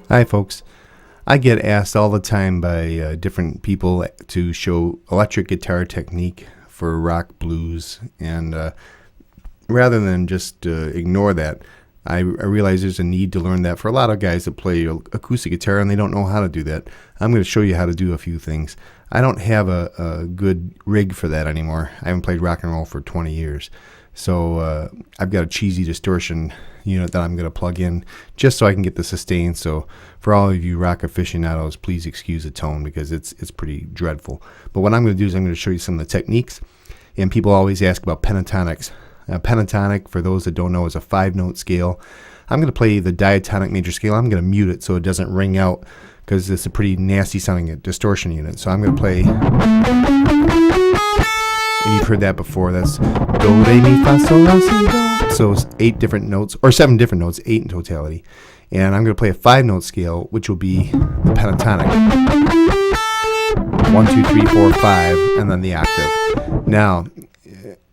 Hi, folks. I get asked all the time by different people to show electric guitar technique for rock blues, and rather than just ignore that, I realize there's a need to learn that for a lot of guys that play acoustic guitar and they don't know how to do that. I'm going to show you how to do a few things. I don't have a good rig for that anymore. I haven't played rock and roll for 20 years. So I've got a cheesy distortion unit that I'm going to plug in just so I can get the sustain. So for all of you rock aficionados, please excuse the tone because it's pretty dreadful. But what I'm going to do is I'm going to show you some of the techniques. And people always ask about pentatonics. Pentatonic, for those that don't know, is a 5-note scale. I'm going to play the diatonic major scale. I'm going to mute it so it doesn't ring out because it's a pretty nasty sounding distortion unit. So I'm going to play, and you've heard that before. That's do, re, mi, fa, sol, la, si, do. So it's 8 different notes, or 7 different notes, 8 in totality. And I'm going to play a 5-note scale, which will be the pentatonic. 1, 2, 3, 4, 5, and then the octave. Now,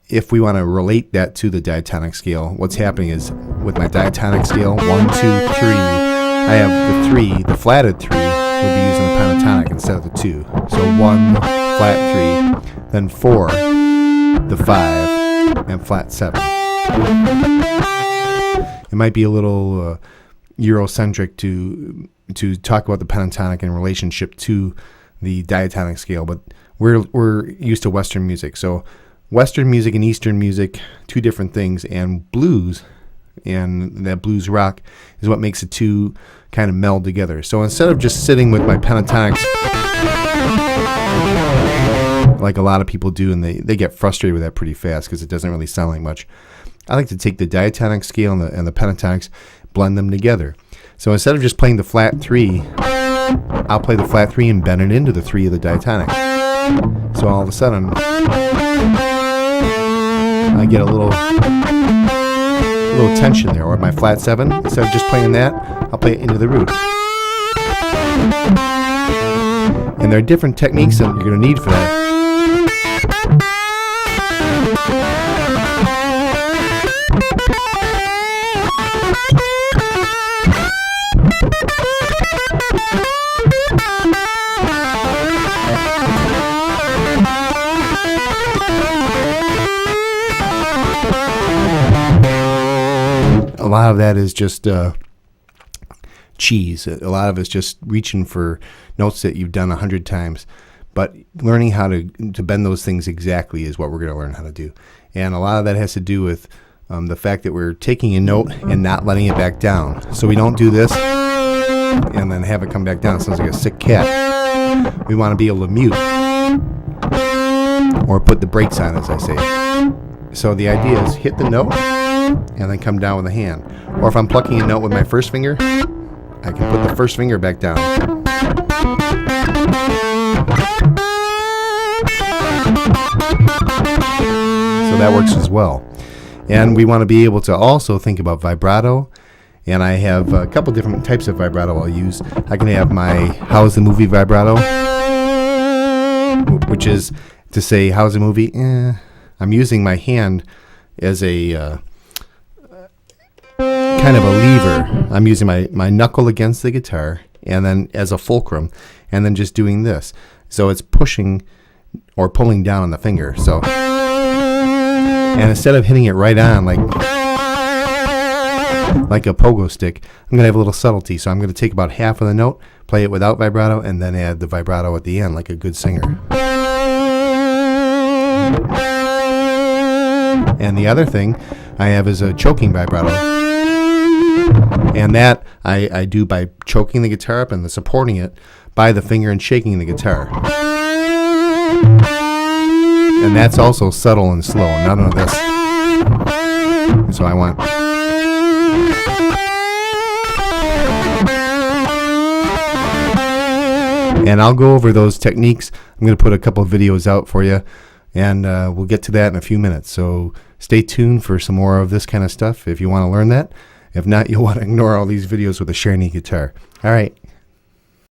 if we want to relate that to the diatonic scale, what's happening is with my diatonic scale, 1, 2, 3, I have the 3, the flatted 3 would be using the pentatonic instead of the 2. So 1, flat 3, then 4, the 5, and flat 7. It might be a little Eurocentric to talk about the pentatonic in relationship to the diatonic scale, but we're used to Western music. So Western music and Eastern music, 2 different things, and blues and that blues rock is what makes the 2 kind of meld together. So instead of just sitting with my pentatonics like a lot of people do, and they get frustrated with that pretty fast because it doesn't really sound like much, I like to take the diatonic scale and the pentatonics, blend them together. So instead of just playing the flat 3, I'll play the flat 3 and bend it into the 3 of the diatonic. So all of a sudden, I get a little tension there. Or my flat 7, instead of just playing that, I'll play it into the root. And there are different techniques that you're going to need for that. A lot of that is just cheese. A lot of it's just reaching for notes that you've done 100 times. But learning how to bend those things exactly is what we're going to learn how to do. And a lot of that has to do with the fact that we're taking a note and not letting it back down. So we don't do this and then have it come back down. It sounds like a sick cat. We want to be able to mute or put the brakes on, as I say. So the idea is hit the note and then come down with the hand. Or if I'm plucking a note with my first finger, I can put the first finger back down. So that works as well. And we want to be able to also think about vibrato. And I have a couple different types of vibrato I'll use. I can have my how's the movie vibrato, which is to say how's the movie? I'm using my hand as a kind of a lever. I'm using my knuckle against the guitar and then as a fulcrum and then just doing this. So it's pushing or pulling down on the finger. So, and instead of hitting it right on like a pogo stick, I'm going to have a little subtlety. So I'm going to take about half of the note, play it without vibrato, and then add the vibrato at the end like a good singer. And the other thing I have is a choking vibrato. And that I do by choking the guitar up and supporting it by the finger and shaking the guitar. And that's also subtle and slow, none of this. So I want... And I'll go over those techniques. I'm going to put a couple of videos out for you, and we'll get to that in a few minutes. So stay tuned for some more of this kind of stuff if you want to learn that. If not, you'll want to ignore all these videos with a shiny guitar. All right.